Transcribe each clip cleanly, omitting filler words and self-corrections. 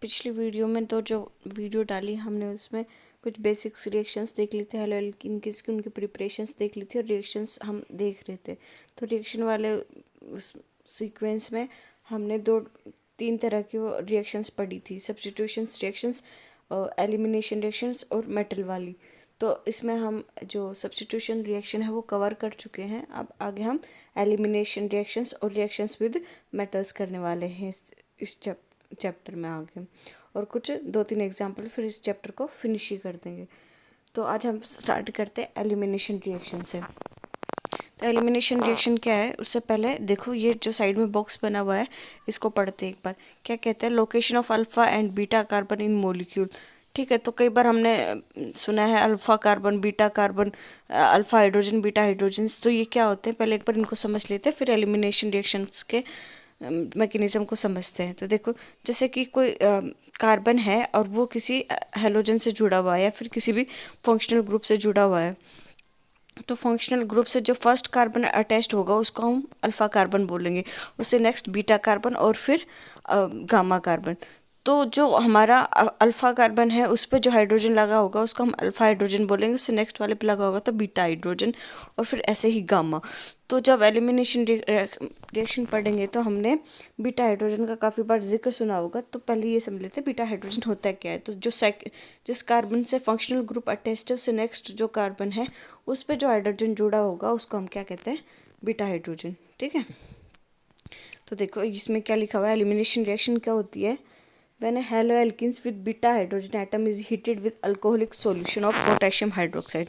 पिछली वीडियो में तो जो वीडियो डाली हमने उसमें कुछ बेसिक्स रिएक्शंस देख ली थी हेलो एल्कीन की, उनकी प्रिपरेशंस देख ली थी और रिएक्शंस हम देख रहे थे। तो रिएक्शन वाले उस सीक्वेंस में हमने 2-3 तरह की रिएक्शंस पढ़ी थी, सब्स्टिट्यूशंस रिएक्शंस, एलिमिनेशन रिएक्शंस और मेटल वाली। तो इसमें हम जो सब्स्टिट्यूशन रिएक्शन है वो कवर कर चुके हैं। अब आगे हम एलिमिनेशन रिएक्शंस और रिएक्शंस विद मेटल्स करने वाले हैं इस चैप्टर में आगे, और कुछ 2-3 एग्जाम्पल फिर इस चैप्टर को फिनिश ही कर देंगे। तो आज हम स्टार्ट करते हैं एलिमिनेशन रिएक्शन से। तो एलिमिनेशन रिएक्शन क्या है, उससे पहले देखो ये जो साइड में बॉक्स बना हुआ है इसको पढ़ते हैं एक बार। क्या कहते हैं, location of alpha and beta carbon in molecule. ठीक है, तो कई बार हमने सुना है alpha carbon, beta carbon, alpha hydrogen, beta hydrogen. तो ये क्या होते हैं, पहले एक बार इनको समझ लेते हैं, फिर एलिमिनेशन रिएक्शंस के मैकेनिज्म को समझते हैं। तो देखो, जैसे कि कोई कार्बन है और वो किसी हेलोजन से जुड़ा हुआ है या फिर किसी भी फंक्शनल ग्रुप से जुड़ा हुआ है, तो फंक्शनल ग्रुप से जो फर्स्ट कार्बन अटैच्ड होगा उसको हम अल्फा कार्बन बोलेंगे, उससे नेक्स्ट बीटा कार्बन और फिर गामा कार्बन। तो जो हमारा अल्फा कार्बन है उस पर जो हाइड्रोजन लगा होगा उसको हम अल्फा हाइड्रोजन बोलेंगे, उससे नेक्स्ट वाले पे लगा होगा तो बीटा हाइड्रोजन और फिर ऐसे ही गामा। तो जब एलिमिनेशन रिएक्शन पढ़ेंगे तो हमने बीटा हाइड्रोजन का काफ़ी बार जिक्र सुना होगा। तो पहले ये समझ लेते हैं बीटा हाइड्रोजन होता क्या है। तो जो जिस कार्बन से फंक्शनल ग्रुप अटैच्ड है उससे नेक्स्ट जो कार्बन है उस पर जो हाइड्रोजन जुड़ा होगा उसको हम क्या कहते हैं, बीटा हाइड्रोजन। ठीक है, तो देखो इसमें क्या लिखा हुआ है, एलिमिनेशन रिएक्शन क्या होती है। When a haloalkenes with beta hydrogen atom is heated with alcoholic solution of potassium hydroxide।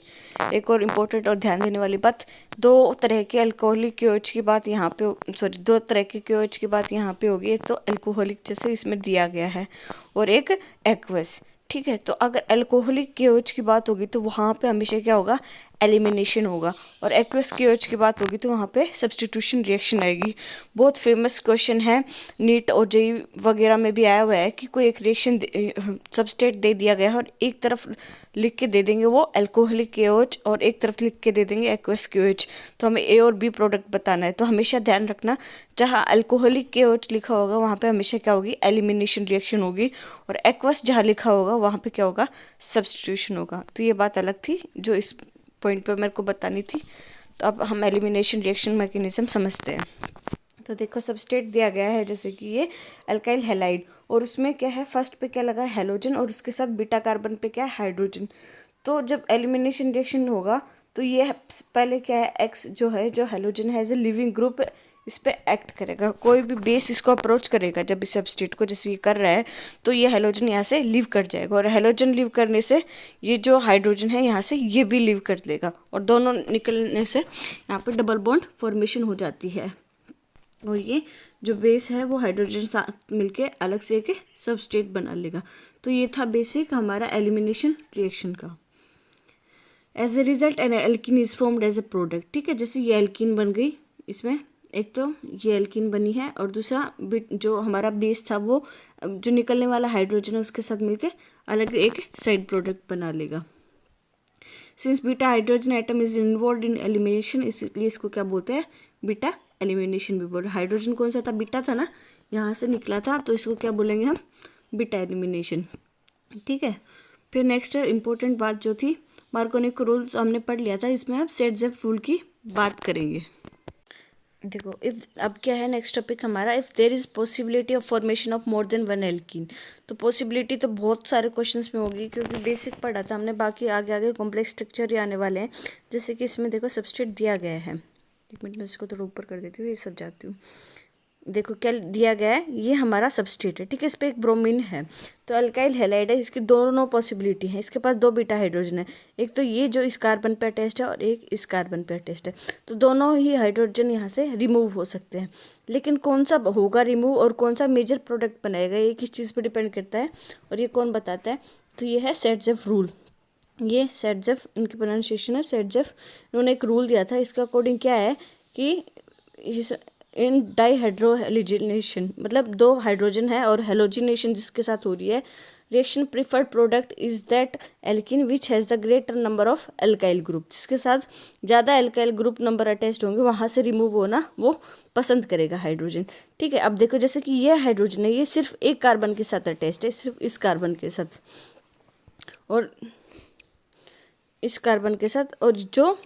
एक और इम्पोर्टेंट और ध्यान देने वाली बात, 2 तरह के अल्कोहलिक KOH की बात यहाँ पे, सॉरी 2 तरह के KOH की बात यहाँ पे होगी। एक तो अल्कोहलिक जैसे इसमें दिया गया है और एक एक्वस। ठीक है, तो अगर अल्कोहलिक KOH की बात होगी तो वहाँ पे हमेशा क्या होगा, एलिमिनेशन होगा, और एक्वस KOH की बात होगी तो वहाँ पे सब्स्टिट्यूशन रिएक्शन आएगी। बहुत फेमस क्वेश्चन है, नीट और जेईई वगैरह में भी आया हुआ है कि कोई एक रिएक्शन सबस्टेट दे दिया गया है और एक तरफ लिख के दे देंगे वो अल्कोहलिक KOH और एक तरफ लिख के दे देंगे एक्वस KOH। तो हमें ए और बी प्रोडक्ट बताना है। तो हमेशा ध्यान रखना, जहाँ अल्कोहलिक KOH लिखा होगा वहाँ पे हमेशा क्या होगी, एलिमिनेशन रिएक्शन होगी, और एक्वस जहाँ लिखा होगा वहाँ पे क्या होगा, सब्स्टिट्यूशन होगा। तो ये बात अलग थी जो इस पॉइंट पे मेरे को बतानी थी। तो अब हम एलिमिनेशन रिएक्शन मैकेनिज्म समझते हैं। तो देखो सबस्टेट दिया गया है जैसे कि ये अल्काइल हैलाइड, और उसमें क्या है, फर्स्ट पे क्या लगा है, हैलोजन, और उसके साथ बीटा कार्बन पे क्या है, हाइड्रोजन। तो जब एलिमिनेशन रिएक्शन होगा तो ये पहले क्या है, एक्स जो है, जो हैलोजन है एज ए लिविंग ग्रुप इस पे एक्ट करेगा। कोई भी बेस इसको अप्रोच करेगा जब इस सबस्टेट को, जैसे ये कर रहा है, तो ये हैलोजन यहाँ से लीव कर जाएगा, और हैलोजन लीव करने से ये जो हाइड्रोजन है यहाँ से ये भी लीव कर देगा, और दोनों निकलने से यहाँ पे डबल बॉन्ड फॉर्मेशन हो जाती है, और ये जो बेस है वो हाइड्रोजन साथ मिलके अलग से एक सबस्टेट बना लेगा। तो ये था बेसिक हमारा एलिमिनेशन रिएक्शन का। As a result an alkene is formed as a product. ठीक है, जैसे ये एल्कीन बन गई, इसमें एक तो ये एल्कीन बनी है और दूसरा जो हमारा बेस था वो जो निकलने वाला हाइड्रोजन है उसके साथ मिलके अलग एक साइड प्रोडक्ट बना लेगा। Since beta hydrogen atom is involve in elimination, इसलिए इसको क्या बोलते हैं, बीटा एलिमिनेशन भी बोल। हाइड्रोजन कौन सा था, बीटा था ना, यहाँ से निकला था, तो इसको क्या बोलेंगे हम, बीटा एलिमिनेशन। ठीक है, फिर नेक्स्ट इंपॉर्टेंट बात जो थी, मार्कोनिक रूल्स हमने पढ़ लिया था, इसमें हम सेट-जेफ रूल की बात करेंगे। देखो अब क्या है नेक्स्ट टॉपिक हमारा, if there is possibility of formation of more than one alkene. तो पॉसिबिलिटी तो बहुत सारे क्वेश्चंस में होगी क्योंकि बेसिक पढ़ा था हमने, बाकी आगे आगे कॉम्प्लेक्स स्ट्रक्चर ही आने वाले हैं। जैसे कि इसमें देखो सबस्टेट दिया गया है, एक मिनट में इसको थोड़ा ऊपर कर देती हूँ, ये सब जाती हूँ। देखो क्या दिया गया है, ये हमारा सबस्टेट है। ठीक है, इस पर एक ब्रोमीन है, तो अल्काइल हैलाइड है, इसकी दोनों पॉसिबिलिटी है। इसके पास 2 बीटा हाइड्रोजन है, एक तो ये जो इस कार्बन पे अटैच्ड है और एक इस कार्बन पे अटैच्ड है। तो दोनों ही हाइड्रोजन यहाँ से रिमूव हो सकते हैं, लेकिन कौन सा होगा रिमूव और कौन सा मेजर प्रोडक्ट बनाएगा ये किस चीज़ पर डिपेंड करता है, और ये कौन बताता है, तो ये है सेट-जेफ रूल। ये सेट-जेफ, इनकी प्रोनाउंसिएशन है सेट-जेफ। इन्होंने एक रूल दिया था, इसके अकॉर्डिंग क्या है कि इन डाईहाइड्रोहेलोजिनेशन, मतलब दो हाइड्रोजन है और हेलोजिनेशन जिसके साथ हो रही है, reaction preferred product is that alkene which has the greater number of alkyl group, जिसके साथ ज़्यादा एल्काइल ग्रुप नंबर अटैच्ड होंगे वहाँ से रिमूव होना वो पसंद करेगा हाइड्रोजन। ठीक है, अब देखो जैसे कि ये हाइड्रोजन है, ये सिर्फ एक कार्बन के साथ अटैच्ड है, सिर्फ इस कार्बन के साथ और इस कार्बन के साथ, और जो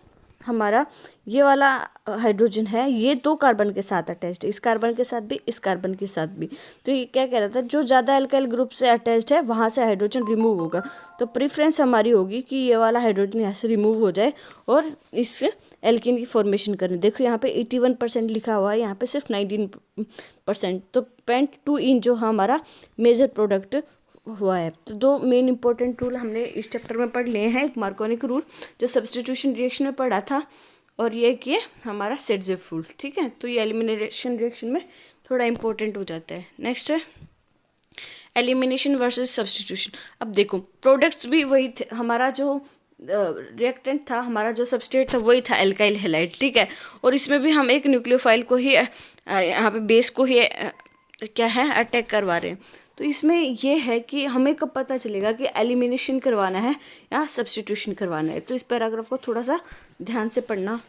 हमारा ये वाला हाइड्रोजन है ये दो कार्बन के साथ अटैच्ड है, इस कार्बन के साथ भी, इस कार्बन के साथ भी। तो ये क्या कह रहा था, जो ज़्यादा एल्काइल ग्रुप से अटैच्ड है वहाँ से हाइड्रोजन रिमूव होगा। तो प्रेफरेंस हमारी होगी कि ये वाला हाइड्रोजन यहाँ से रिमूव हो जाए और इस एल्किन की फॉर्मेशन करें। देखो यहाँ पे 81% लिखा हुआ है, यहाँ पे सिर्फ 19%। तो पेंट-2-इन जो हमारा मेजर प्रोडक्ट हुआ है। तो दो मेन इंपॉर्टेंट रूल हमने इस चैप्टर में पढ़ लिए हैं, एक मार्कोनिक रूल जो सब्स्टिट्यूशन रिएक्शन में पढ़ा था, और ये कि हमारा सेटजेफ रूल। ठीक है, तो ये एलिमिनेशन रिएक्शन में थोड़ा इंपॉर्टेंट हो जाता है। नेक्स्ट है एलिमिनेशन वर्सेस सब्स्टिट्यूशन। अब देखो प्रोडक्ट्स भी वही थे, हमारा जो रिएक्टेंट था, हमारा जो सबस्ट्रेट था वही था एल्काइल हैलाइड। ठीक है, और इसमें भी हम एक न्यूक्लियोफाइल को ही यहाँ पे बेस को ही क्या है अटैक करवा रहे हैं। तो इसमें ये है कि हमें कब पता चलेगा कि एलिमिनेशन करवाना है या सब्स्टिट्यूशन करवाना है। तो इस पैराग्राफ को थोड़ा सा ध्यान से पढ़ना।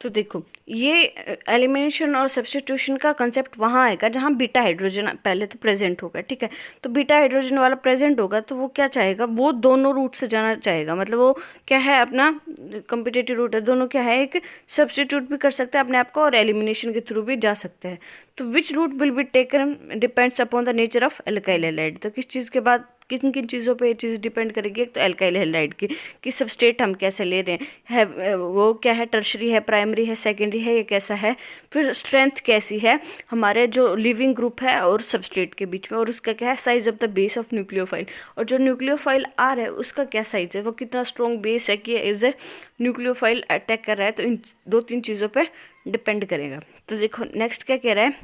तो देखो ये एलिमिनेशन और सब्स्टिट्यूशन का कंसेप्ट वहाँ आएगा जहाँ बीटा हाइड्रोजन पहले तो प्रेजेंट होगा। ठीक है, तो बीटा हाइड्रोजन वाला प्रेजेंट होगा तो वो क्या चाहेगा, वो दोनों रूट से जाना चाहेगा, मतलब वो क्या है अपना कम्पिटेटिव रूट है, दोनों क्या है, एक सब्स्टिट्यूट भी कर सकता है अपने आप को और एलिमिनेशन के थ्रू भी जा सकते हैं। तो which route will be taken depends upon the nature of alkyl halide. तो किस चीज़ के बाद किन किन चीज़ों पे ये चीज़ डिपेंड करेगी, एक तो एल्काइल हैलाइड की कि सबस्ट्रेट हम कैसे ले रहे हैं, वो क्या है, टर्शरी है, प्राइमरी है, सेकेंडरी है, ये कैसा है, फिर स्ट्रेंथ कैसी है हमारे जो लिविंग ग्रुप है और सबस्ट्रेट के बीच में, और उसका क्या है size of the base of nucleophile, और जो न्यूक्लियोफाइल आर है उसका क्या साइज है, वो कितना स्ट्रॉन्ग बेस है कि एज ए न्यूक्लियोफाइल अटैक कर रहा है। तो इन दो तीन चीज़ों पर डिपेंड करेगा। तो देखो नेक्स्ट क्या कह रहा है,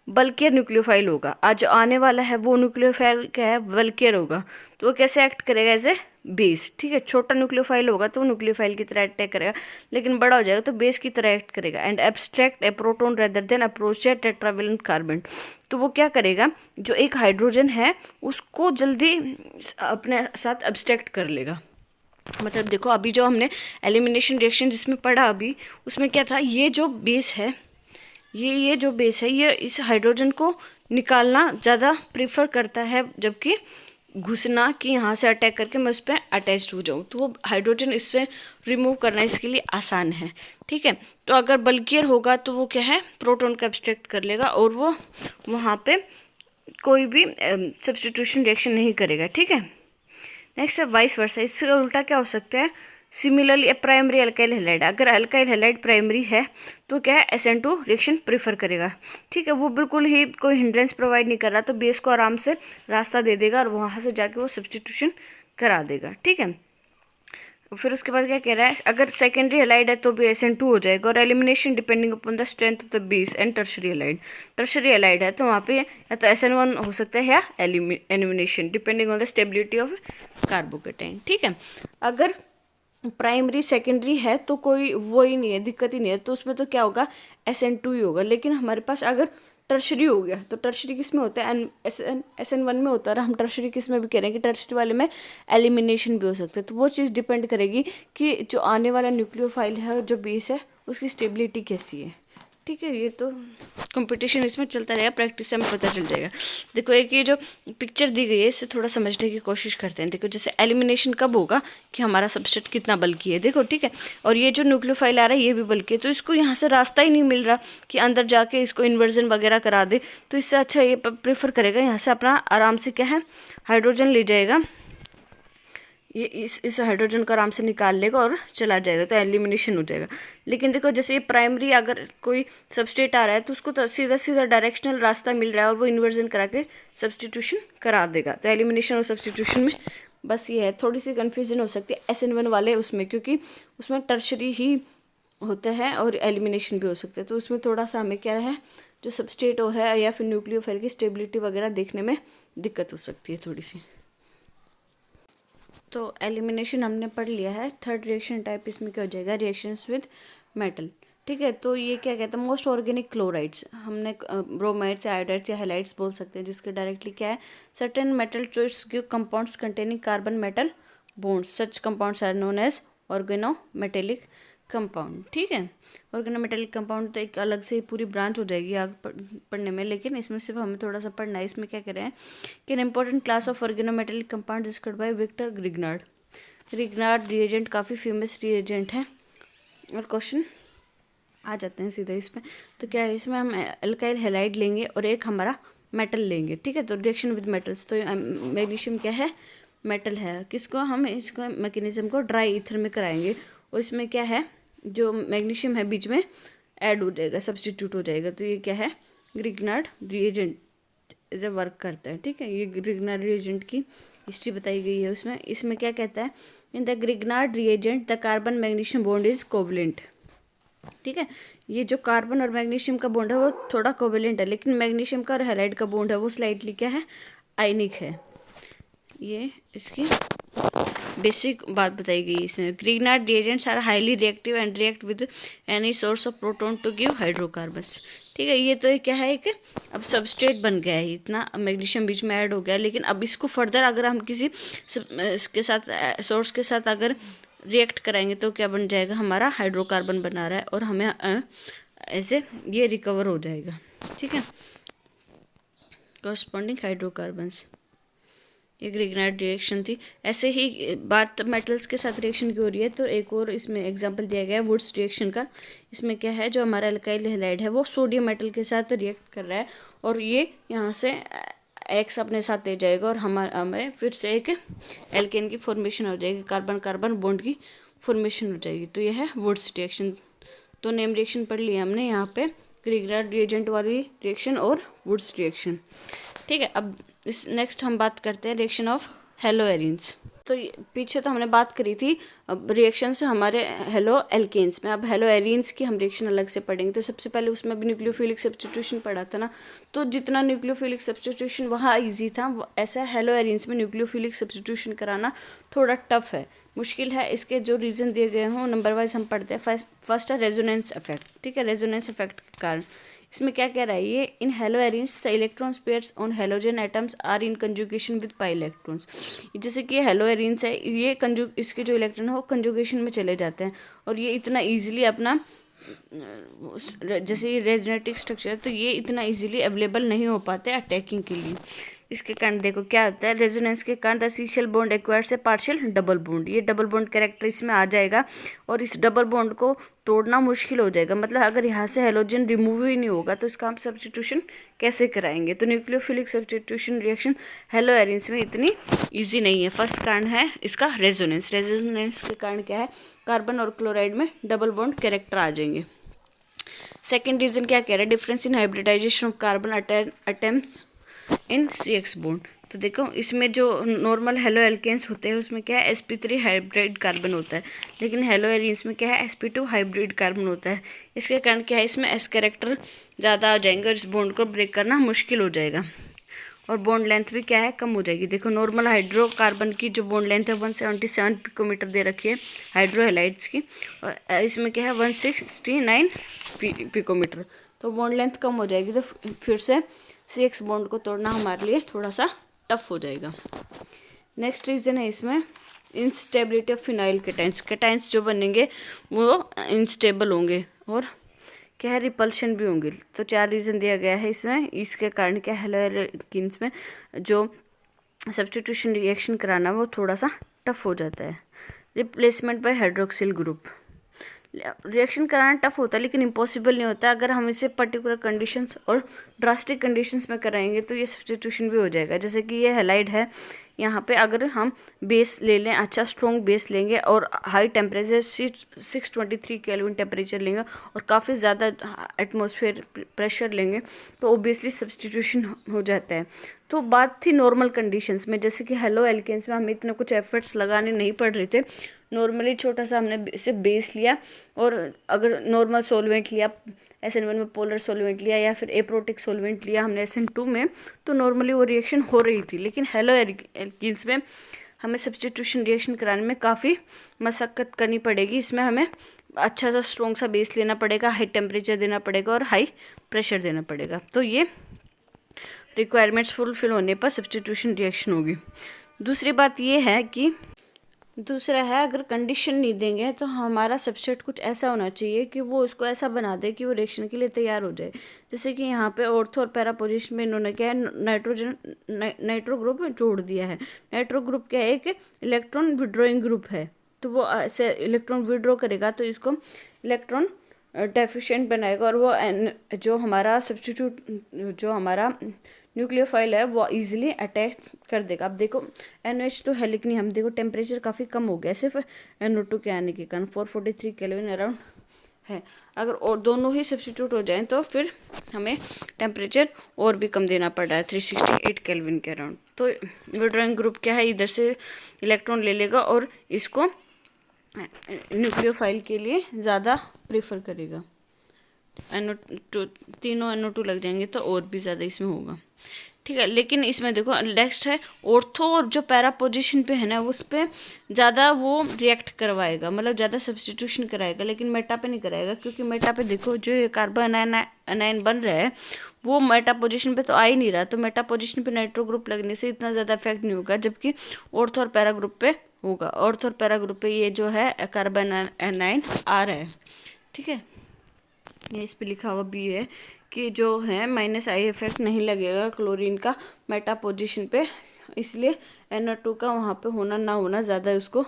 बल्कियर न्यूक्लियोफाइल होगा। आज जो आने वाला है वो न्यूक्लियोफाइल क्या है, बल्कियर होगा। तो वो कैसे एक्ट करेगा, एज ए बेस। ठीक है, छोटा न्यूक्लियोफाइल होगा तो वो न्यूक्लियोफाइल की तरह अटैक करेगा, लेकिन बड़ा हो जाएगा तो बेस की तरह एक्ट करेगा। And abstract A proton rather than approach A tetravalent carbon. तो वो क्या करेगा, जो एक हाइड्रोजन है उसको जल्दी अपने साथ एब्स्ट्रैक्ट कर लेगा। मतलब देखो अभी जो हमने एलिमिनेशन रिएक्शन जिसमें पढ़ा अभी, उसमें क्या था, ये जो बेस है, ये जो बेस है ये इस हाइड्रोजन को निकालना ज़्यादा प्रेफर करता है, जबकि घुसना कि यहाँ से अटैक करके मैं उस पर अटैच्ड हो जाऊँ, तो वो हाइड्रोजन इससे रिमूव करना इसके लिए आसान है। ठीक है, तो अगर बल्कियर होगा तो वो क्या है, प्रोटॉन का एब्स्ट्रैक्ट कर लेगा और वो वहाँ पे कोई भी सब्स्टिट्यूशन रिएक्शन नहीं करेगा। ठीक है, नेक्स्ट है वाइस वर्सा। इससे उल्टा क्या हो सकता है, सिमिलरली प्राइमरी अल्काइल हैलाइड, अगर अल्काइल हैलाइड प्राइमरी है तो क्या है SN2 रिएक्शन प्रेफर करेगा। ठीक है, वो बिल्कुल ही कोई हिंड्रेंस प्रोवाइड नहीं कर रहा, तो बेस को आराम से रास्ता दे देगा और वहाँ से जाके वो सब्स्टिट्यूशन करा देगा। ठीक है, फिर उसके बाद क्या कह रहा है, अगर सेकेंडरी हैलाइड है तो भी SN2 हो जाएगा, और elimination depending upon the strength of the base and tertiary halide. Tertiary halide है तो वहाँ पे या तो SN1 हो सकता है या elimination depending on the stability of carbocation. ठीक है, अगर प्राइमरी सेकेंडरी है तो कोई वो ही नहीं है, दिक्कत ही नहीं है, तो उसमें तो क्या होगा SN2 ही होगा। लेकिन हमारे पास अगर टर्शरी हो गया, तो टर्शरी किस में होता है, SN1 में होता है, और हम टर्शरी किस में भी कह रहे हैं कि टर्शरी वाले में एलिमिनेशन भी हो सकता है। तो वो चीज़ डिपेंड करेगी कि जो आने वाला न्यूक्लियोफाइल है और जो बेस है उसकी स्टेबिलिटी कैसी है। ठीक है, ये तो कंपटीशन इसमें चलता रहेगा, प्रैक्टिस से हमें पता चल जाएगा। देखो एक ये जो पिक्चर दी गई है इससे थोड़ा समझने की कोशिश करते हैं। देखो जैसे एलिमिनेशन कब होगा कि हमारा सबस्ट्रेट कितना बल्की है, देखो। ठीक है, और ये जो न्यूक्लियोफाइल आ रहा है ये भी बल्की है, तो इसको यहाँ से रास्ता ही नहीं मिल रहा कि अंदर जाके इसको इन्वर्जन वगैरह करा दे, तो इससे अच्छा ये प्रेफर करेगा यहाँ से अपना आराम से क्या है हाइड्रोजन ले जाएगा, ये इस हाइड्रोजन को आराम से निकाल लेगा और चला जाएगा, तो एलिमिनेशन हो जाएगा। लेकिन देखो जैसे ये प्राइमरी अगर कोई सबस्ट्रेट आ रहा है तो उसको तो सीधा सीधा डायरेक्शनल रास्ता मिल रहा है और वो इन्वर्जन करा के सब्स्टिट्यूशन करा देगा। तो एलिमिनेशन और सब्स्टिट्यूशन में बस ये है, थोड़ी सी कन्फ्यूजन हो सकती है SN1 वाले उसमें, क्योंकि उसमें टर्शरी ही होता है और एलिमिनेशन भी हो सकता है। तो उसमें थोड़ा सा हमें क्या है, जो सबस्ट्रेट हो है या फिर न्यूक्लियोफाइल की स्टेबिलिटी वगैरह देखने में दिक्कत हो सकती है थोड़ी सी। तो एलिमिनेशन हमने पढ़ लिया है। थर्ड रिएक्शन टाइप इसमें क्या हो जाएगा, रिएक्शंस विद मेटल। ठीक है। तो ये क्या कहता है, मोस्ट ऑर्गेनिक क्लोराइड्स, हमने ब्रोमाइड्स, आयोडाइड्स या हैलाइड्स बोल सकते हैं, जिसके डायरेक्टली क्या है, certain metal choice give compounds containing carbon metal bonds, such compounds are known as organometallic compound. ठीक है, ऑर्गेनोमेटेलिक कंपाउंड तो एक अलग से पूरी ब्रांच हो जाएगी आगे पढ़ने में, लेकिन इसमें सिर्फ हमें थोड़ा सा पढ़ना है। इसमें क्या कह रहे हैं कि an important class of organometallic compound discovered by Victor Grignard. Grignard reagent काफ़ी फेमस रिएजेंट है, और क्वेश्चन आ जाते हैं सीधे इसमें। तो क्या है, इसमें हम अल्काइल हैलाइड लेंगे और एक हमारा मेटल लेंगे। ठीक है, तो रिएक्शन विद मेटल्स, तो मैग्नीशियम क्या है, मेटल है। किसको हम इसको मैकेनिज्म को ड्राई ईथर में कराएंगे, और इसमें क्या है, जो मैग्नीशियम है बीच में ऐड हो जाएगा, सब्सटीट्यूट हो जाएगा। तो ये क्या है, Grignard reagent as a work करता है। ठीक है, ये ग्रिग्नार्ड रिएजेंट की हिस्ट्री बताई गई है उसमें। इसमें क्या कहता है, in the Grignard reagent the carbon magnesium bond is covalent. ठीक है, ये जो कार्बन और मैग्नीशियम का बॉन्ड है वो थोड़ा कोवेलेंट है, लेकिन मैग्नीशियम का और हैलाइड का बॉन्ड है वो स्लाइटली क्या है, आयनिक है। ये इसकी बेसिक बात बताई गई इसमें। Grignard reagents are highly reactive and react with any source of proton to give hydrocarbons. ठीक है, ये तो क्या है कि अब सबस्ट्रेट बन गया है, इतना मैग्नीशियम बीच में ऐड हो गया, लेकिन अब इसको फर्दर अगर हम किसी इसके साथ सोर्स के साथ अगर रिएक्ट कराएंगे तो क्या बन जाएगा, हमारा हाइड्रोकार्बन बना रहा है, और हमें ऐसे ये रिकवर हो जाएगा। ठीक है, कॉरस्पॉन्डिंग हाइड्रोकार्बन्स, ये ग्रिग्नार्ड रिएक्शन थी। ऐसे ही बात मेटल्स के साथ रिएक्शन की हो रही है, तो एक और इसमें एग्जांपल दिया गया है वुड्स रिएक्शन का। इसमें क्या है, जो हमारा अल्काइल हैलाइड है वो सोडियम मेटल के साथ रिएक्ट कर रहा है, और ये यहाँ से एक्स अपने साथ ले जाएगा, और हमें फिर से एक एल्केन की फॉर्मेशन हो जाएगी, कार्बन कार्बन बॉन्ड की फॉर्मेशन हो जाएगी। तो यह है वुड्स रिएक्शन। तो नेम रिएक्शन पढ़ लिया हमने यहाँ पे, ग्रिग्नार्ड रिएजेंट वाली रिएक्शन और वुड्स रिएक्शन। ठीक है, अब इस नेक्स्ट हम बात करते हैं रिएक्शन ऑफ हेलो एरीन्स। तो पीछे तो हमने बात करी थी अब रिएक्शन से हमारे हेलो एल्केन्स में, अब हेलो एरीन्स की हम रिएक्शन अलग से पढ़ेंगे। तो सबसे पहले उसमें भी न्यूक्लियोफिलिक सब्स्टिट्यूशन पढ़ा था ना, तो जितना न्यूक्लियोफिलिक सब्स्टिट्यूशन वहाँ इजी था, ऐसा हेलो एरीन्स में न्यूक्लियोफिलिक सब्स्टिट्यूशन कराना थोड़ा टफ है, मुश्किल है। इसके जो रीज़न दिए गए हों नंबर वाइज हम पढ़ते हैं। फर्स्ट है रेजोनेंस इफेक्ट। ठीक है, रेजोनेंस इफेक्ट के कारण इसमें क्या कह रहा है, ये in haloarenes the electrons pairs on halogen atoms are in conjugation with pi electrons. जैसे कि ये हेलो एरीन्स है, ये इसके जो इलेक्ट्रॉन है वो कंजुगेशन में चले जाते हैं, और ये इतना ईजिली अपना, जैसे ये रेजोनेटिक स्ट्रक्चर है तो ये इतना ईजिली अवेलेबल नहीं हो पाते अटैकिंग के लिए। इसके कारण देखो क्या होता है, रेजोनेंस के कारण द सीशियल bond acquires a partial double bond, ये डबल बॉन्ड कैरेक्टर इसमें आ जाएगा, और इस डबल बॉन्ड को तोड़ना मुश्किल हो जाएगा। मतलब अगर यहाँ से हेलोजन रिमूव ही नहीं होगा तो इसका हम सब्स्टिट्यूशन कैसे कराएंगे। तो nucleophilic substitution reaction hello arenes में इतनी ईजी नहीं है। फर्स्ट कारण है इसका रेजोनेंस। रेजोनेंस के कारण क्या है, कार्बन और क्लोराइड में डबल बॉन्ड कैरेक्टर आ जाएंगे। सेकेंड रीजन क्या कह रहा है, difference in hybridization of carbon attempts in CX bond. तो देखो इसमें जो नॉर्मल हेलो एल्केन्स होते हैं उसमें क्या है, sp3 हाइब्रिड कार्बन होता है, लेकिन हेलो एरीन्स में क्या है, sp2 हाइब्रिड कार्बन होता है। इसके कारण क्या है, इसमें S कैरेक्टर ज़्यादा आ जाएंगे और इस बॉन्ड को ब्रेक करना मुश्किल हो जाएगा, और बॉन्ड लेंथ भी क्या है, कम हो जाएगी। देखो नॉर्मल हाइड्रोकार्बन की जो बॉन्ड लेंथ है 177 पिकोमीटर दे रखी है हाइड्रो हैलाइड्स की, और इसमें क्या है 169 पिकोमीटर, तो बॉन्ड लेंथ कम हो जाएगी, तो फिर से CX बॉन्ड को तोड़ना हमारे लिए थोड़ा सा टफ हो जाएगा। नेक्स्ट रीज़न है इसमें instability of phenyl cations. Cations जो बनेंगे वो इंस्टेबल होंगे, और क्या है, रिपल्शन भी होंगे। तो 4 रीज़न दिया गया है इसमें। इसके कारण क्या हेलो एल्केन्स में जो सब्स्टिट्यूशन रिएक्शन कराना वो थोड़ा सा टफ हो जाता है। Replacement bye hydroxyl group, reaction कराना टफ होता है लेकिन इम्पॉसिबल नहीं होता। अगर हम इसे पर्टिकुलर कंडीशंस और ड्रास्टिक कंडीशंस में कराएंगे तो ये सब्स्टिट्यूशन भी हो जाएगा। जैसे कि ये हैलाइड है, यहाँ पे अगर हम बेस ले लें, अच्छा स्ट्रॉन्ग बेस लेंगे और हाई टेम्परेचर 623 केल्विन टेम्परेचर लेंगे और काफ़ी ज़्यादा एटमॉस्फेयर प्रेशर लेंगे तो ओबियसली सब्स्टिट्यूशन हो जाता है। तो बात थी नॉर्मल कंडीशंस में, जैसे कि हेलो एल्केन्स में हमें इतने कुछ एफर्ट्स लगाने नहीं पड़ रहे थे। नॉर्मली छोटा सा हमने इसे बेस लिया, और अगर नॉर्मल सोलवेंट लिया, SN1 में पोलर सोलवेंट लिया या फिर एप्रोटिक सोलवेंट लिया हमने SN2 में, तो नॉर्मली वो रिएक्शन हो रही थी। लेकिन हेलो एल्केन्स में हमें सब्स्टिट्यूशन रिएक्शन कराने में काफ़ी मशक्क़त करनी पड़ेगी। इसमें हमें अच्छा सा स्ट्रॉन्ग सा बेस लेना पड़ेगा, हाई टेम्परेचर देना पड़ेगा और हाई प्रेशर देना पड़ेगा। तो ये रिक्वायरमेंट्स फुलफिल होने पर सब्स्टिट्यूशन रिएक्शन होगी। दूसरी बात ये है कि दूसरा है, अगर कंडीशन नहीं देंगे तो हमारा सब्सट्रेट कुछ ऐसा होना चाहिए कि वो उसको ऐसा बना दे कि वो रिएक्शन के लिए तैयार हो जाए। जैसे कि यहाँ पे ऑर्थो और पैरा पोजीशन में इन्होंने क्या है, नाइट्रो ग्रुप जोड़ दिया है। नाइट्रो ग्रुप क्या है, एक इलेक्ट्रॉन विड्रॉइंग ग्रुप है। तो वो ऐसे इलेक्ट्रॉन विड्रॉ करेगा तो इसको इलेक्ट्रॉन डेफिशिएंट बनाएगा और वो जो हमारा सब्स्टिट्यूट, जो हमारा न्यूक्लियोफाइल है वो इजीली अटैच कर देगा। अब देखो NH तो है, लेकिन हम देखो टेम्परेचर काफ़ी कम हो गया सिर्फ NO2 के आने के कारण, 443 केल्विन अराउंड है। अगर और दोनों ही सब्स्टिट्यूट हो जाएं तो फिर हमें टेम्परेचर और भी कम देना पड़ रहा है, 368 केल्विन के अराउंड। तो विड्रॉइंग ग्रुप क्या है, इधर से इलेक्ट्रॉन ले लेगा और इसको न्यूक्लियोफाइल के लिए ज़्यादा प्रेफर करेगा। NO2 तीनों NO2 लग जाएंगे तो और भी ज़्यादा इसमें होगा, ठीक है। लेकिन इसमें देखो नेक्स्ट है ऑर्थो, और जो पैरा पोजीशन पे है ना उस पर ज़्यादा वो रिएक्ट करवाएगा, मतलब ज़्यादा सब्स्टिट्यूशन कराएगा, लेकिन मेटा पे नहीं कराएगा। क्योंकि मेटा पे देखो जो कार्बन अनायन बन रहा है वो मेटा पोजीशन पे तो आ ही नहीं रहा, तो मेटा पोजीशन पे नाइट्रो ग्रुप लगने से इतना ज़्यादा इफेक्ट नहीं होगा, जबकि ऑर्थो और पैरा ग्रुप पे होगा। ऑर्थो और पैरा ग्रुप पे ये जो है कार्बन अनायन आ रहा है, ठीक है। ये इस पे लिखा हुआ भी है कि जो है -I इफेक्ट नहीं लगेगा क्लोरीन का मेटा पोजीशन पे, इसलिए NO2 का वहाँ पे होना ना होना ज़्यादा उसको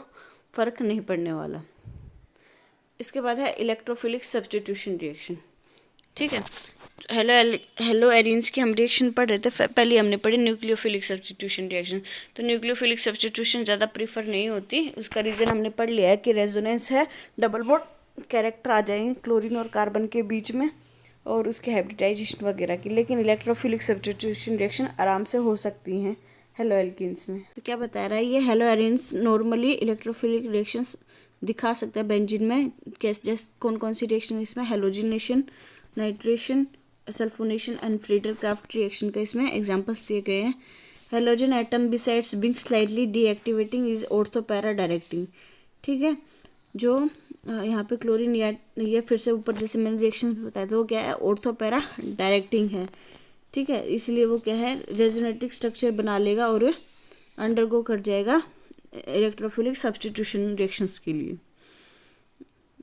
फ़र्क नहीं पड़ने वाला। इसके बाद है इलेक्ट्रोफिलिक सब्स्टिट्यूशन रिएक्शन, ठीक है। हेलो एरिन्स की हम रिएक्शन पढ़ रहे थे, पहले हमने पढ़ी न्यूक्लियोफिलिक सब्स्टिट्यूशन रिएक्शन। तो न्यूक्लियोफिलिक सब्स्टिट्यूशन ज़्यादा प्रीफर नहीं होती, उसका रीज़न हमने पढ़ लिया है कि रेजोनेंस है, डबल बॉन्ड कैरेक्टर आ जाएंगे क्लोरीन और कार्बन के बीच में, और उसके हाइब्रिडाइजेशन वगैरह की। लेकिन इलेक्ट्रोफिलिक सब्स्टिट्यूशन रिएक्शन आराम से हो सकती हैं हेलो एल्किन्स में। तो क्या बता रहा है ये, haloarenes normally electrophilic reactions दिखा सकता है बेंजीन में। जैसे कौन कौन सी रिएक्शन इसमें, halogenation, nitration, sulphonation and Friedel Crafts reaction का इसमें एग्जांपल्स दिए गए हैं। Halogen atom besides being slightly deactivating is ortho para directing, ठीक है। जो यहाँ पे क्लोरीन या ये फिर से ऊपर जैसे मैंने रिएक्शन बताया था वो क्या है, ऑर्थो पैरा डायरेक्टिंग है, ठीक है। इसलिए वो क्या है, रेजोनेटिक स्ट्रक्चर बना लेगा और अंडरगो कर जाएगा इलेक्ट्रोफिलिक सब्स्टिट्यूशन रिएक्शंस के लिए,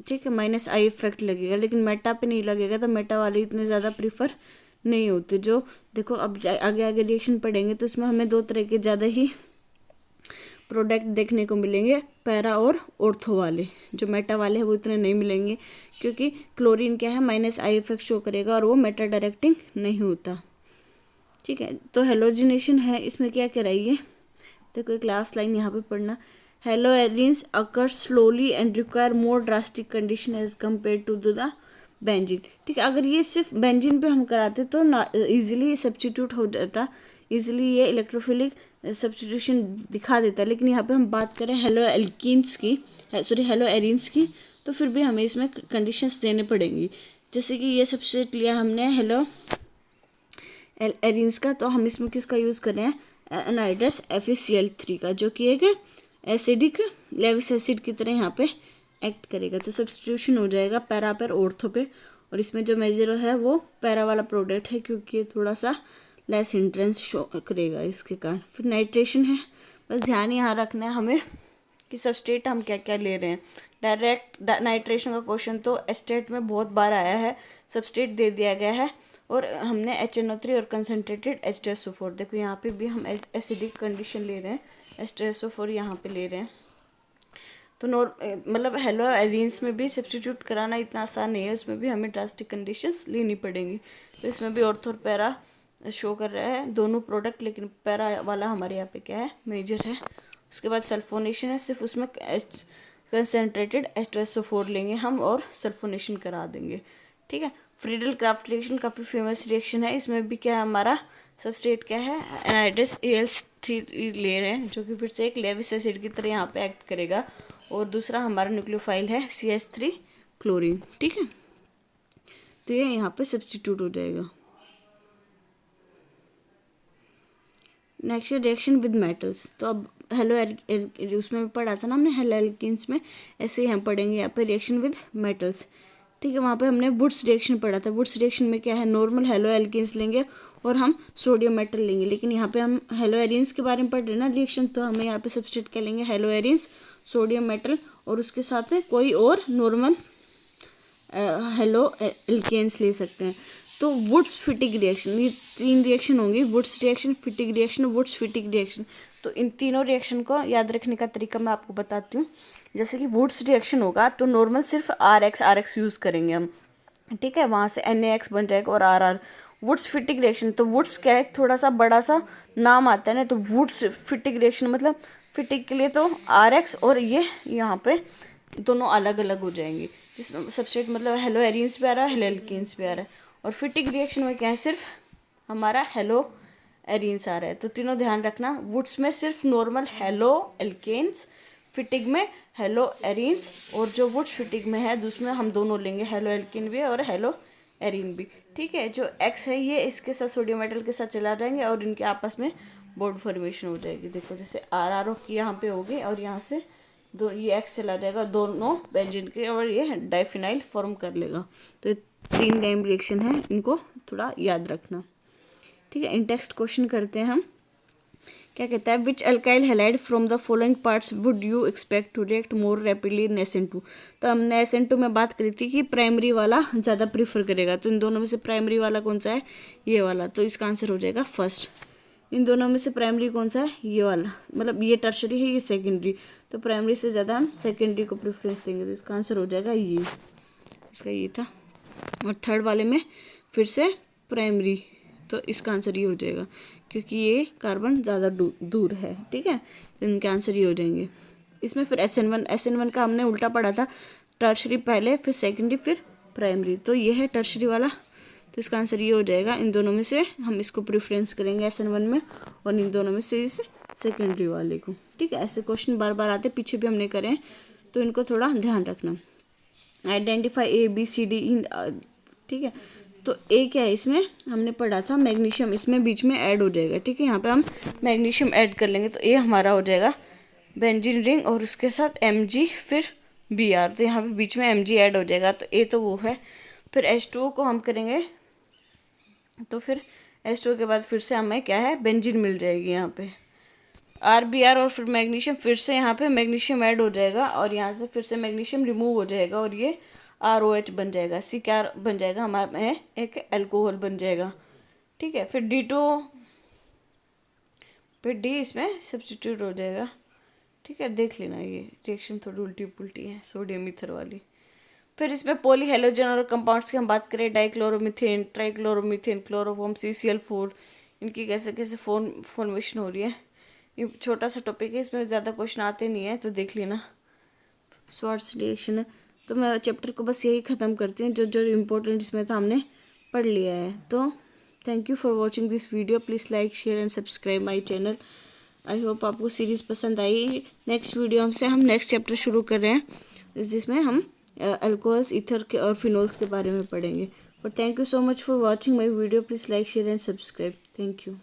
ठीक है। -I इफेक्ट लगेगा, लेकिन मेटा पे नहीं लगेगा, तो मेटा वाले इतने ज़्यादा प्रीफर नहीं होते। जो देखो अब आगे आगे रिएक्शन पढ़ेंगे तो उसमें हमें दो तरह के ज़्यादा ही प्रोडक्ट देखने को मिलेंगे, पैरा और ऑर्थो वाले। जो मेटा वाले हैं वो इतने नहीं मिलेंगे, क्योंकि क्लोरीन क्या है -I इफेक्ट शो करेगा और वो मेटा डायरेक्टिंग नहीं होता, ठीक है। तो हेलोजिनेशन है, इसमें क्या कराइए, देखो एक लास्ट लाइन यहाँ पे पढ़ना, haloarenes occur slowly and require more drastic condition as compare to the benzene, ठीक है। अगर ये सिर्फ बेंजीन पे हम कराते तो ना इजीली सब्स्टिट्यूट हो जाता, इजीली ये इलेक्ट्रोफिलिक सब्स्टिट्यूशन दिखा देता। लेकिन यहाँ पे हम बात करें हेलो एल्कीन्स की, सॉरी हेलो एरिन्स की, तो फिर भी हमें इसमें कंडीशंस देने पड़ेंगी। जैसे कि ये सब्स्टिट्यूट लिया हमने हेलो एरिन्स का, तो हम इसमें किसका यूज़ कर रहे हैं, एनाइड्रस FeCl3 का, जो कि एक एसिडिक लेविस एसिड की तरह यहाँ पे एक्ट करेगा। तो सब्स्टिट्यूशन हो जाएगा पैरा पर ऑर्थो पे, और इसमें जो मेजर है वो पैरा वाला प्रोडक्ट है, क्योंकि ये थोड़ा सा लेस हिंड्रेंस शो करेगा इसके कारण। फिर नाइट्रेशन है, बस ध्यान यहाँ रखना है हमें कि सबस्ट्रेट हम क्या क्या ले रहे हैं। डायरेक्ट नाइट्रेशन का क्वेश्चन तो एस्टेट में बहुत बार आया है, सबस्ट्रेट दे दिया गया है और हमने HNO3 और कंसनट्रेटेड H2SO4, देखो यहाँ पे भी हम एसिडिक कंडीशन ले रहे हैं, H2SO4 यहाँ पे ले रहे हैं। तो मतलब हेलो एरिन्स में भी सब्स्टिट्यूट कराना इतना आसान नहीं है, उसमें भी हमें ड्रास्टिक कंडीशंस लेनी पड़ेंगी। तो इसमें भी ऑर्थो और पैरा शो कर रहा है दोनों प्रोडक्ट, लेकिन पैरा वाला हमारे यहाँ पे क्या है, मेजर है। उसके बाद सल्फोनेशन है, सिर्फ उसमें कंसनट्रेटेड H2SO4 लेंगे हम और सल्फोनेशन करा देंगे, ठीक है। फ्रीडल क्राफ्ट रिएक्शन काफ़ी फेमस रिएक्शन है, इसमें भी क्या है, हमारा सबस्ट्रेट क्या है, एनाइड्रस Al3 ले रहे हैं, जो कि फिर से एक लेविस एसिड की तरह यहाँ पे एक्ट करेगा, और दूसरा हमारा न्यूक्लियोफाइल है CH3 क्लोरीन, ठीक है। तो ये यहाँ पे सब्स्टिट्यूट हो जाएगा। Next reaction with metals. तो अब उसमें भी पढ़ा था ना हमने हेलो एल्कीन्स में, ऐसे ही हम पढ़ेंगे यहाँ पे रिएक्शन विद मेटल्स। ठीक है, वहाँ पे हमने वुड्स रिएक्शन पढ़ा था। वुड्स रिएक्शन में क्या है, नॉर्मल हेलो एल्कीन्स लेंगे और हम सोडियम मेटल लेंगे, लेकिन यहाँ पे हम हेलो एरिन्स के बारे में पढ़ रहे हैं ना रिएक्शन, तो हमें यहाँ पे सब्स्टिट्यूट कर लेंगे हेलो एरिन्स, सोडियम मेटल और उसके साथ में कोई और नॉर्मल हेलो एल्केन्स ले सकते हैं। तो वुड्स फिटिक रिएक्शन, ये 3 रिएक्शन होंगी, Wurtz reaction, Fittig reaction, Wurtz Fittig reaction. तो इन तीनों रिएक्शन को याद रखने का तरीका मैं आपको बताती हूँ। जैसे कि वुड्स रिएक्शन होगा तो नॉर्मल सिर्फ RX यूज़ करेंगे हम, ठीक है, वहाँ से NaX बन जाएगा और RR। वुड्स फिटिक रिएक्शन, तो वुड्स क्या है, थोड़ा सा बड़ा सा नाम आता है ना, तो वुड्स फिटिक रिएक्शन मतलब फिटिक के लिए तो RX और ये यहाँ पे दोनों अलग अलग हो जाएंगे, जिसमें सब्स्ट्रेट मतलब हेलो एरिन्स भी आ रहा है, हेलो एल्कीन्स भी आ रहा है। और फिटिक रिएक्शन में क्या है, सिर्फ हमारा हेलो एरिन्स आ रहा है। तो तीनों ध्यान रखना, वुड्स में सिर्फ नॉर्मल हेलो एल्केन्स, फिटिक में हेलो एरिन्स, और जो वुड्स फिटिक में है उसमें हम दोनों लेंगे, हेलो एल्किन भी और हेलो एरिन भी। ठीक है, जो X है ये इसके साथ सोडियम मेटल के साथ चला जाएंगे और इनके आपस में बॉन्ड फॉर्मेशन हो जाएगी। देखो जैसे RRO की यहाँ पे होगी और यहाँ से दो ये X चला जाएगा, दोनों बेंजीन के, और ये डाइफिनाइल फॉर्म कर लेगा। तो 3 टाइम रिएक्शन है, इनको थोड़ा याद रखना। ठीक है, इन टेक्स्ट क्वेश्चन करते हैं हम। क्या कहता है, which alkyl halide from the following parts would you expect to react more rapidly in SN2। तो हमने SN2 में बात करी थी कि प्राइमरी वाला ज़्यादा प्रीफर करेगा, तो इन दोनों में से प्राइमरी वाला कौन सा है, ये वाला, तो इसका आंसर हो जाएगा फर्स्ट। इन दोनों में से प्राइमरी कौन सा है, ये वाला, मतलब ये टर्शरी है, ये सेकेंडरी, तो प्राइमरी से ज़्यादा हम सेकेंडरी को प्रेफरेंस देंगे, तो इसका आंसर हो जाएगा ये, इसका ये था। और थर्ड वाले में फिर से प्राइमरी, तो इसका आंसर ये हो जाएगा, क्योंकि ये कार्बन ज़्यादा दूर है। ठीक है, तो इनके आंसर ये हो जाएंगे। इसमें फिर SN1 का हमने उल्टा पढ़ा था, टर्शरी पहले, फिर सेकेंडरी, फिर प्राइमरी, तो ये है टर्शरी वाला, तो इसका आंसर ये हो जाएगा। इन दोनों में से हम इसको प्रेफरेंस करेंगे SN1 में, और इन दोनों में से इस सेकेंडरी वाले को। ठीक है, ऐसे क्वेश्चन बार बार आते, पीछे भी हमने करे हैं, तो इनको थोड़ा ध्यान रखना। आइडेंटिफाई ABCD इन, ठीक है, तो ए क्या है, इसमें हमने पढ़ा था मैग्नीशियम, इसमें बीच में ऐड हो जाएगा। ठीक है, यहाँ पे हम मैग्नीशियम ऐड कर लेंगे, तो ए हमारा हो जाएगा बेंजीन रिंग और उसके साथ Mg फिर Br, तो यहाँ पे बीच में Mg ऐड हो जाएगा, तो ए तो वो है। फिर H2O को हम करेंगे, तो फिर H2O के बाद फिर से हमें क्या है, बेंजीन मिल जाएगी यहाँ पे, RBr, और फिर मैग्नीशियम, फिर से यहाँ पे मैग्नीशियम ऐड हो जाएगा और यहाँ से फिर से मैग्नीशियम रिमूव हो जाएगा और ये ROH बन जाएगा। C क्या बन जाएगा, हमारे एक अल्कोहल बन जाएगा। ठीक है, फिर D2, फिर D इसमें सब्स्टिट्यूट हो जाएगा। ठीक है, देख लेना, ये रिएक्शन थोड़ी उल्टी पुल्टी है सोडियम ईथर वाली। फिर इसमें पॉली हेलोजन और कंपाउंड्स की हम बात करें, डाइक्लोरोमीथेन, ट्राइक्लोरोमीथेन, क्लोरोफॉर्म, CCl4, इनकी कैसे कैसे फॉर्मेशन हो रही है। ये छोटा सा टॉपिक है, इसमें ज़्यादा क्वेश्चन आते नहीं है, तो देख लेना। स्वार्ट्स रिएक्शन है, तो मैं चैप्टर को बस यही ख़त्म करती हूँ, जो जो इम्पोर्टेंट इसमें था हमने पढ़ लिया है। तो thank you for watching this video, please like, share and subscribe my channel. I hope आपको सीरीज़ पसंद आई। नेक्स्ट वीडियो से हम नेक्स्ट चैप्टर शुरू कर रहे हैं, जिसमें हम अल्कोहल्स, ईथर के और फिनोल्स के बारे में पढ़ेंगे। और thank you so much for watching my video, please like, share and subscribe. Thank you.